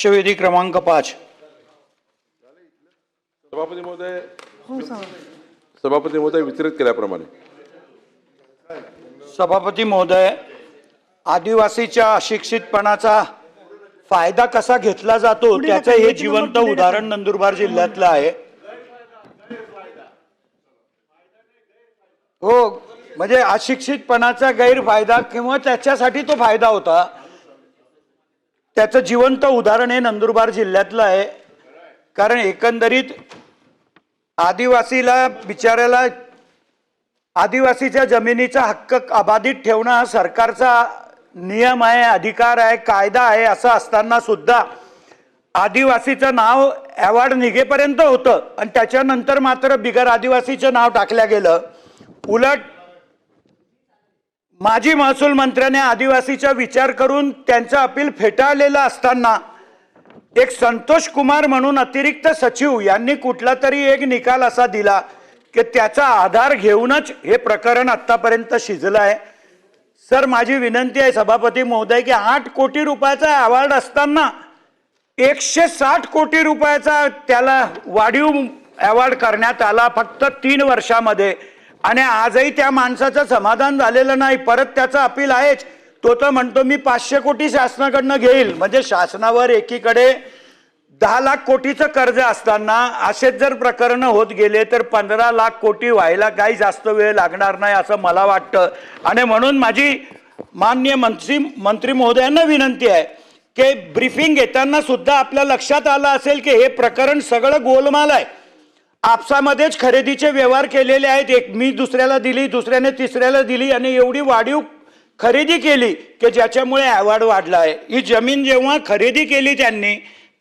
लक्षवेधी क्रमांक 5। सभापती महोदय वितरित केल्याप्रमाणे सभापती महोदय, आदिवासीच्या अशिक्षितपणाचा फायदा कसा घेतला जातो त्याचं हे जिवंत उदाहरण नंदुरबार जिल्ह्यातलं आहे। हो, म्हणजे अशिक्षितपणाचा गैरफायदा किंवा त्याच्यासाठी तो फायदा होता, त्याचं जिवंत उदाहरण हे नंदुरबार जिल्ह्यातलं आहे। कारण एकंदरीत आदिवासीला बिचाऱ्याला आदिवासीच्या जमिनीचा हक्क अबाधित ठेवणं हा सरकारचा नियम आहे, अधिकार आहे, कायदा आहे। असं असताना सुद्धा आदिवासीचं नाव अवॉर्ड निघेपर्यंत होतं आणि त्याच्यानंतर मात्र बिगर आदिवासीचं नाव टाकलं गेलं। उलट माजी महसूल मंत्र्याने आदिवासीचा विचार करून त्यांचं अपील फेटाळलेलं असताना एक संतोष कुमार म्हणून अतिरिक्त सचिव यांनी कुठला तरी एक निकाल असा दिला की त्याचा आधार घेऊनच हे प्रकरण आतापर्यंत शिजलं आहे। सर, माझी विनंती आहे सभापती महोदय की 8 कोटी रुपयाचा अवॉर्ड असताना 160 कोटी रुपयाचा त्याला वाढीव अवॉर्ड करण्यात आला फक्त 3 वर्षामध्ये, आणि आजही त्या माणसाचं समाधान झालेलं नाही। परत त्याचा अपील आहेच, तो तर म्हणतो मी 500 कोटी शासनाकडनं घेईल। म्हणजे शासनावर एकीकडे 10 लाख कोटीचं कर्ज असताना असेच जर प्रकरण होत गेले तर 15 लाख कोटी व्हायला काही जास्त वेळ लागणार नाही असं मला वाटतं। आणि म्हणून माझी माननीय मंत्री महोदयांना विनंती आहे की ब्रीफिंग घेताना सुद्धा आपल्या लक्षात आलं असेल की हे प्रकरण सगळं गोलमाल आहे। आपसामध्येच खरेदीचे व्यवहार केलेले आहेत, एक मी दुसऱ्याला दिली, दुसऱ्याने तिसऱ्याला दिली आणि एवढी वाढीव खरेदी केली की ज्याच्यामुळे अवॉर्ड वाढला आहे। ही जमीन जेव्हा खरेदी केली त्यांनी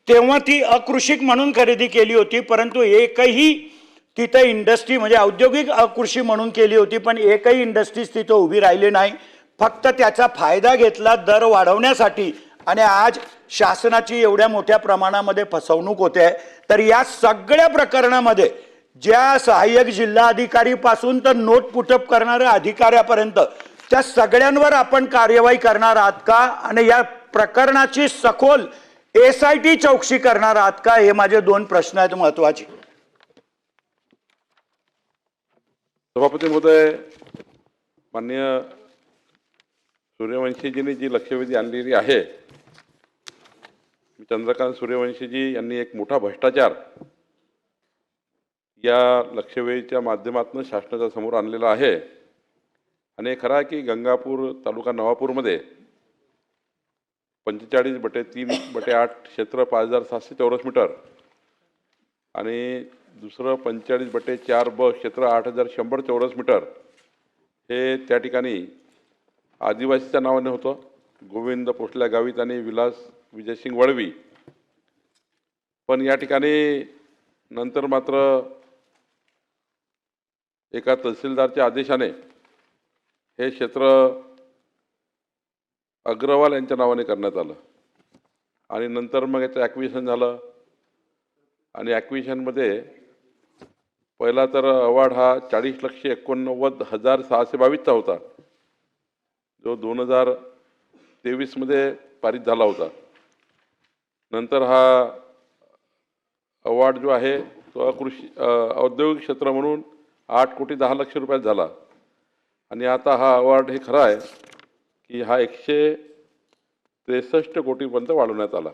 तेव्हा ती अकृषिक म्हणून खरेदी केली होती, परंतु एकही तिथं इंडस्ट्री म्हणजे औद्योगिक अकृषी म्हणून केली होती, पण एकही इंडस्ट्रीज तिथं उभी राहिली नाही। फक्त त्याचा फायदा घेतला दर वाढवण्यासाठी आणि आज शासनाची एवढ्या मोठ्या प्रमाणामध्ये फसवणूक होते। तर या सगळ्या प्रकरणामध्ये ज्या सहाय्यक जिल्हाधिकारी पासून तर नोट पुटअप करणाऱ्या अधिकाऱ्यापर्यंत त्या सगळ्यांवर आपण कार्यवाही करणार आहात का, आणि या प्रकरणाची सखोल SIT चौकशी करणार आहात का, हे माझे 2 प्रश्न आहेत महत्त्वाचे। सभापती महोदय, माननीय सूर्यवंशीजींनी जी लक्षवेधी आणलेली आहे, चंद्रकांत सूर्यवंशीजी यांनी एक मोठा भ्रष्टाचार या लक्षवेधीच्या माध्यमातून शासनाच्या समोर आणलेला आहे। आणि खरं आहे की गंगापूर तालुका नवापूरमध्ये 45/3/8 क्षेत्र 5700 चौरस मीटर आणि दुसरं 45/4 क्षेत्र 8100 चौरस मीटर हे त्या ठिकाणी आदिवासीच्या नावाने होतं, गोविंद पोसल्या गावित आणि विलास विजयसिंग वळवी। पण या ठिकाणी नंतर मात्र एका तहसीलदारच्या आदेशाने हे क्षेत्र अग्रवाल यांच्या नावाने करण्यात आलं आणि नंतर मग याचं ॲक्विजिशन झालं आणि ॲक्विजिशनमध्ये पहिला तर अवॉर्ड हा 40,89,622चा होता, जो 2023मध्ये पारित झाला होता। नंतर हा अवॉर्ड जो आहे तो औद्योगिक क्षेत्र म्हणून 8,10,00,000 रुपयात झाला आणि आता हा अवॉर्ड हे खरं आहे की हा 163 कोटीपर्यंत वाढवण्यात आला।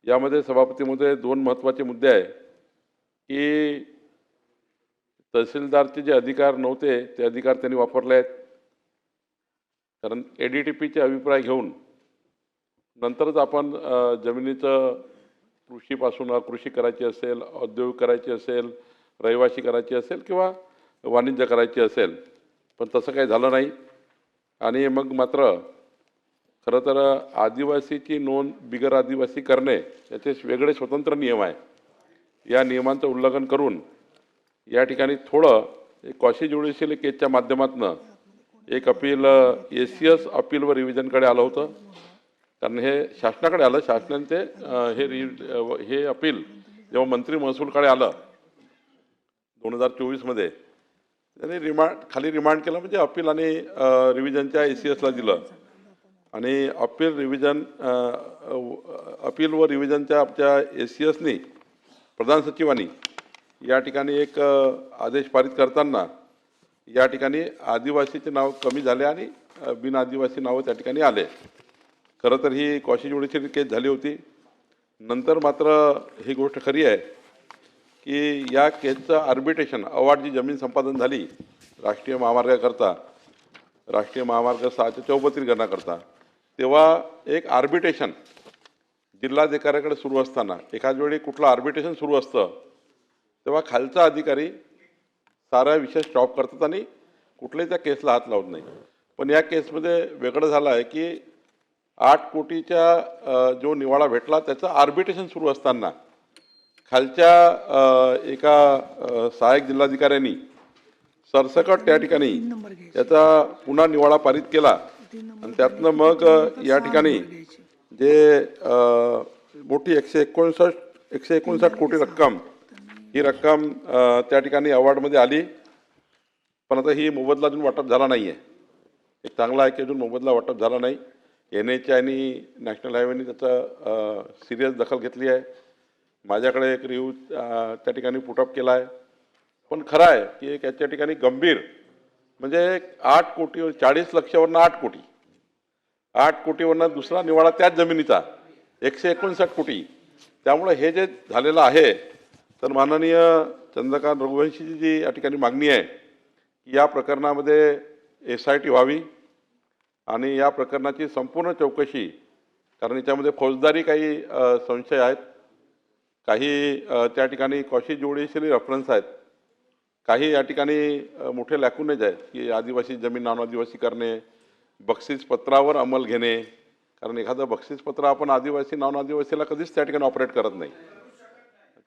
यामध्ये सभापती महोदय 2 महत्त्वाचे मुद्दे आहे की तहसीलदारचे जे अधिकार नव्हते ते अधिकार त्यांनी वापरले आहेत, कारण ADTPचे अभिप्राय घेऊन नंतरच आपण जमिनीचं कृषीपासून अकृषी करायची असेल, औद्योगिक करायची असेल, रहिवासी करायची असेल किंवा वाणिज्य करायची असेल, पण तसं काही झालं नाही। आणि मग मात्र खरं तर आदिवासीची नोंद बिगर आदिवासी करणे याचे वेगळे स्वतंत्र नियम आहे। या नियमांचं उल्लंघन करून या ठिकाणी थोडं एक क्वाशी ज्युडिशियल केसच्या माध्यमातून एक अपील ACS अपीलवर रिव्हिजनकडे आलं होतं, कारण हे शासनाकडे आलं, शासनाने ते हे अपील जेव्हा मंत्री महसूलकडे आलं 2024मध्ये त्यांनी खाली रिमांड केलं, म्हणजे अपील आणि रिव्हिजनच्या ACSला दिलं आणि अपील व रिव्हिजनच्या आमच्या ACSनी प्रधान सचिवांनी या ठिकाणी एक आदेश पारित करताना या ठिकाणी आदिवासीचे नाव कमी झाले आणि बिन आदिवासी नावं त्या ठिकाणी आले. खरं तर ही कॉशी ज्युडिशियल केस झाली होती. नंतर मात्र ही गोष्ट खरी आहे की या केसचं आर्बिट्रेशन अवॉर्ड जी जमीन संपादन झाली राष्ट्रीय महामार्गाकरता, राष्ट्रीय महामार्ग 6च्या चौपदरीकरणाकरता, तेव्हा एक आर्बिट्रेशन जिल्हाधिकाऱ्याकडे सुरू असताना एखाद वेळी कुठलं आर्बिट्रेशन सुरू असतं तेव्हा खालचा अधिकारी सारा विषय स्टॉप करतात आणि कुठल्याही त्या केसला हात लावत नाही. पण या केसमध्ये वेगळं झालं आहे की 8 कोटीच्या जो निवाडा भेटला त्याचं आर्बिट्रेशन सुरू असताना खालच्या एका सहाय्यक जिल्हाधिकाऱ्यांनी सरसकट त्या ठिकाणी त्याचा पुन्हा निवाडा पारित केला आणि त्यातनं मग या ठिकाणी जे मोठी 159 कोटी रक्कम, ही रक्कम त्या ठिकाणी अवॉर्डमध्ये आली. पण आता ही मोबदला अजून वाटप झाला नाही आहे. एक चांगला आहे की अजून मोबदला वाटप झाला नाही. NH आणि नॅशनल हायवेनी त्याचा सिरियस दखल घेतली आहे. माझ्याकडे एक रिव्ह्यू त्या ठिकाणी पुटअप केला आहे. पण खरं आहे की एक याच्या ठिकाणी गंभीर म्हणजे 8 कोटी 40 लक्षावरनं 8 कोटी, 8 कोटीवरनं दुसरा निवाडा त्याच जमिनीचा 159 कोटी. त्यामुळे हे जे झालेलं आहे तर माननीय चंद्रकांत रघुवंशीची जी या ठिकाणी मागणी आहे की या प्रकरणामध्ये SIT व्हावी आणि या प्रकरणाची संपूर्ण चौकशी, कारण याच्यामध्ये फौजदारी काही संशय आहेत, काही त्या ठिकाणी कॉशी ज्युडिशियली रेफरन्स आहेत, काही या ठिकाणी मोठे लॅकुनेज आहेत की आदिवासी जमीन नॉन आदिवासी करणे, बक्षीसपत्रावर अंमल घेणे. कारण एखादं बक्षीसपत्र आपण आदिवासी नॉन आदिवासीला कधीच त्या ठिकाणी ऑपरेट करत नाही,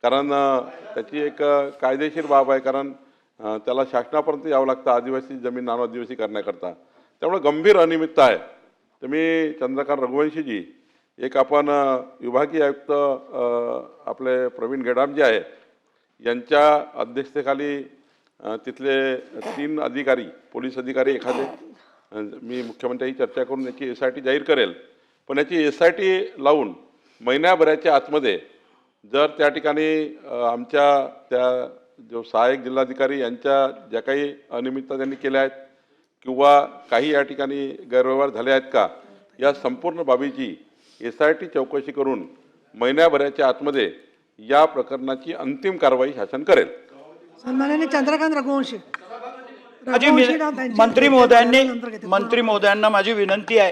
कारण त्याची एक कायदेशीर बाब आहे. कारण त्याला शासनापर्यंत यावं लागतं आदिवासी जमीन नॉन आदिवासी करण्याकरता. त्यामुळे गंभीर अनियमितता आहे. तर मी चंद्रकांत रघुवंशीजी, एक आपण विभागीय आयुक्त आपले प्रवीण गेडाम जे आहे यांच्या अध्यक्षतेखाली तिथले 3 अधिकारी, पोलीस अधिकारी एखादे, मी मुख्यमंत्र्यांची चर्चा करून याची SIT जाहीर करेल. पण याची SIT लावून महिन्याभराच्या आतमध्ये जर त्या ठिकाणी आमच्या त्या जो सहाय्यक जिल्हाधिकारी यांच्या ज्या काही अनियमितता त्यांनी केल्या आहेत किंवा काही या ठिकाणी गैरव्यवहार झाले आहेत का, या संपूर्ण बाबीची SIT चौकशी करून महिन्याभराच्या आतमध्ये या प्रकरणाची अंतिम कारवाई शासन करेल. सन्माननीय चंद्रकांत रघुवंशी. मंत्री महोदयांना माझी विनंती आहे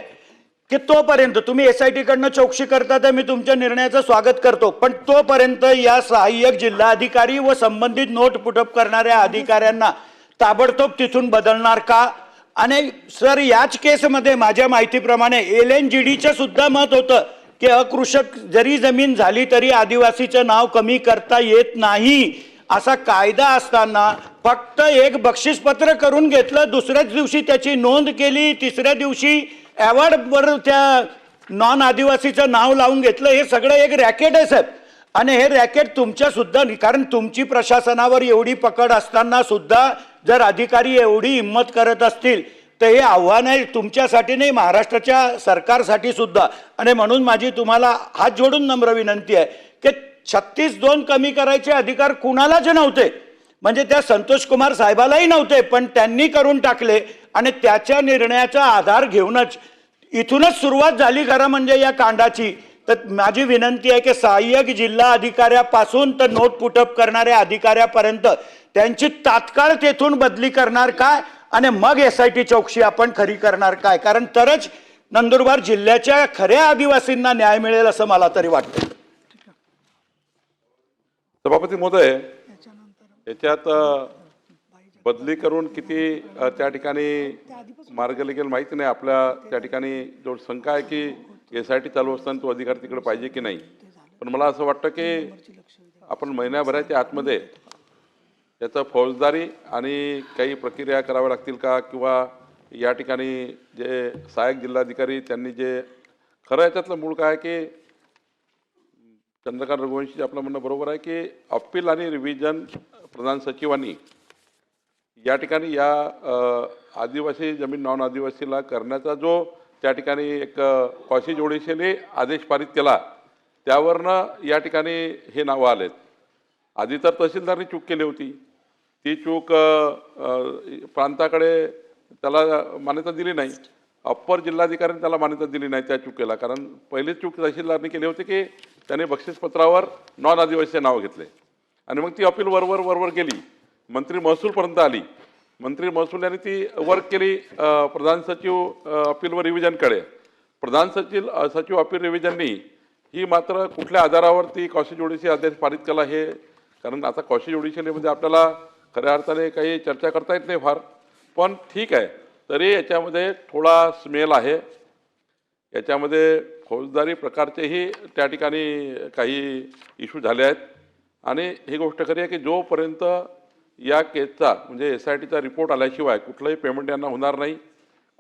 की तोपर्यंत तुम्ही SIT कडनं चौकशी करता तर मी तुमच्या निर्णयाचं स्वागत करतो, पण तोपर्यंत या सहाय्यक जिल्हाधिकारी व संबंधित नोट पुटअप करणाऱ्या अधिकाऱ्यांना ताबडतोब तिथून बदलणार का? आणि सर, याच केसमध्ये माझ्या माहितीप्रमाणे LNGDचं सुद्धा मत होतं की अकृषक जरी जमीन झाली तरी आदिवासीचं नाव कमी करता येत नाही असा कायदा असताना फक्त एक बक्षीसपत्र करून घेतलं, दुसऱ्याच दिवशी त्याची नोंद केली, तिसऱ्या दिवशी अवॉर्डवर त्या नॉन आदिवासीचं नाव लावून घेतलं. हे सगळं एक रॅकेट आहे साहेब. आणि हे रॅकेट तुमच्या सुद्धा, कारण तुमची प्रशासनावर एवढी पकड असताना सुद्धा जर अधिकारी एवढी हिंमत करत असतील तर हे आव्हान आहे तुमच्यासाठी नाही, महाराष्ट्राच्या सरकारसाठी सुद्धा. आणि म्हणून माझी तुम्हाला हात जोडून नम्र विनंती आहे की 36-2 कमी करायचे अधिकार कुणालाच नव्हते, म्हणजे त्या संतोष कुमार साहेबालाही नव्हते, पण त्यांनी करून टाकले. आणि त्याच्या निर्णयाचा आधार घेऊनच इथूनच सुरुवात झाली खरं म्हणजे या कांडाची. तर माझी विनंती आहे की सहाय्यक जिल्हा अधिकाऱ्यापासून तर नोट पुटअप करणाऱ्या अधिकाऱ्यापर्यंत त्यांची तात्काळ तेथून बदली करणार काय आणि मग SIT चौकशी आपण खरी करणार काय, कारण तरच नंदुरबार जिल्ह्याच्या खऱ्या आदिवासींना न्याय मिळेल असं मला तरी वाटतं. सभापती महोदय, याच्यात बदली करून किती त्या ठिकाणी मार्ग निघेल माहिती नाही. आपल्या त्या ठिकाणी जो शंका आहे की SIT चालू असताना तो अधिकारी तिकडे पाहिजे की नाही, पण मला असं वाटतं की आपण महिन्याभराच्या आतमध्ये त्याचं फौजदारी आणि काही प्रक्रिया कराव्या लागतील का, किंवा या ठिकाणी जे सहाय्यक जिल्हाधिकारी त्यांनी जे खरं याच्यातलं मूळ काय की चंद्रकांत रघुवंशी आपलं म्हणणं बरोबर आहे की अपील आणि रिव्हिजन प्रधान सचिवांनी या ठिकाणी या आदिवासी जमीन नॉन आदिवासीला करण्याचा जो त्या ठिकाणी एक कॉशी जोडीशीने आदेश पारित केला, त्यावरनं या ठिकाणी हे नावं आलेत. आधी तर तहसीलदारनी चूक केली होती, ती चूक प्रांताकडे त्याला मान्यता दिली नाही, अप्पर जिल्हाधिकाऱ्यांनी त्याला मान्यता दिली नाही त्या चुकीला. कारण पहिलीच चूक तहसीलदारनी केली होती की त्याने बक्षीसपत्रावर नॉन आदिवासीचे नाव घेतले आणि मग ती अपील वरवर गेली, मंत्री महसूलपर्यंत आली. मंत्री महसूल यांनी ती वर्क केली प्रधान सचिव अपीलवर रिव्हिजनकडे. प्रधान सचिव अपील रिव्हिजननी ही मात्र कुठल्या आधारावरती कॉशी जोडीशी आदेश पारित केला हे, कारण आता कॉशी जोडीशीमध्ये आपल्याला खऱ्या अर्थाने काही चर्चा करता येत नाही फार, पण ठीक आहे. तरी याच्यामध्ये थोडा स्मेल आहे, याच्यामध्ये फौजदारी प्रकारचेही त्या ठिकाणी काही इश्यू झाले आहेत. आणि ही गोष्ट खरी आहे की जोपर्यंत या केसचा म्हणजे SITचा रिपोर्ट आल्याशिवाय कुठलंही पेमेंट यांना होणार नाही.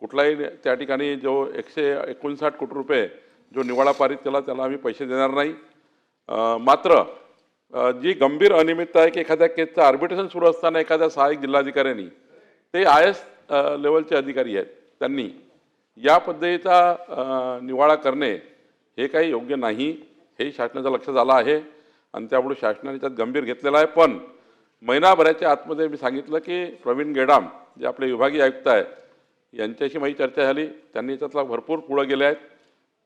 कुठलाही त्या ठिकाणी जो 159 कोटी रुपये जो निवाडा पारित केला त्याला आम्ही पैसे देणार नाही. मात्र जी गंभीर अनियमितता आहे की एखाद्या केसचं आर्बिट्रेशन सुरू असताना एखाद्या सहाय्यक जिल्हाधिकाऱ्यांनी, ते IS लेवलचे अधिकारी आहेत, त्यांनी या पद्धतीचा निवाडा करणे हे काही योग्य नाही, हे शासनाच्या लक्षात आलं आहे आणि त्यामुळे शासनाने त्यात गंभीर घेतलेला आहे. पण महिनाभराच्या आतमध्ये मी सांगितलं की प्रवीण गेडाम जे आपले विभागीय आयुक्त आहेत यांच्याशी माझी चर्चा झाली, त्यांनी त्यातला भरपूर पुढं गेले आहेत.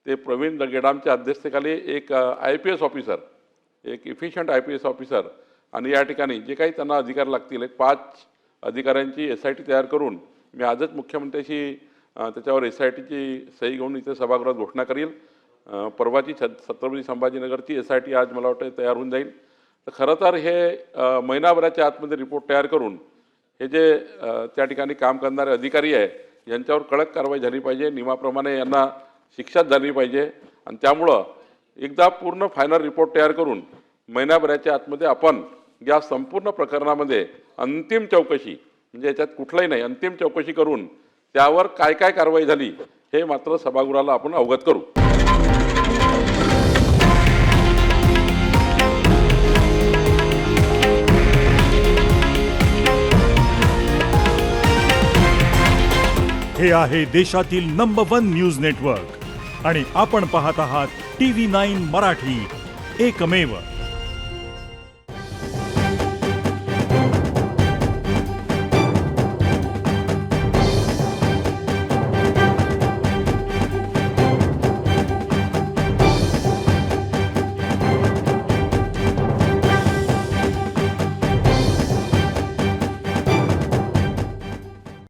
ते प्रवीण गेडामच्या अध्यक्षतेखाली एक IPS ऑफिसर, एक इफिशियंट IPS ऑफिसर आणि या ठिकाणी जे काही त्यांना अधिकार लागतील एक 5 अधिकाऱ्यांची SIT तयार करून मी आजच मुख्यमंत्र्यांशी त्याच्यावर SITची सही घेऊन इथे सभागृहात घोषणा करील. परवाची छत्रपती संभाजीनगरची SIT आज मला वाटतं तयार होऊन जाईल. तर खरं तर हे महिनाभराच्या आतमध्ये रिपोर्ट तयार करून हे जे त्या ठिकाणी काम करणारे अधिकारी आहे यांच्यावर कडक कारवाई झाली पाहिजे, नियमाप्रमाणे यांना शिक्षा झाली पाहिजे. आणि त्यामुळं एकदा पूर्ण फायनल रिपोर्ट तयार करून महिनाभराच्या आतमध्ये आपण या संपूर्ण प्रकरणामध्ये अंतिम चौकशी, म्हणजे याच्यात कुठलंही नाही, अंतिम चौकशी करून त्यावर काय काय कारवाई झाली हे मात्र सभागृहाला आपण अवगत करू. हे आहे देशातील नंबर 1 न्यूज नेटवर्क आणि आपण पाहत आहात TV9 मराठी, एकमेव.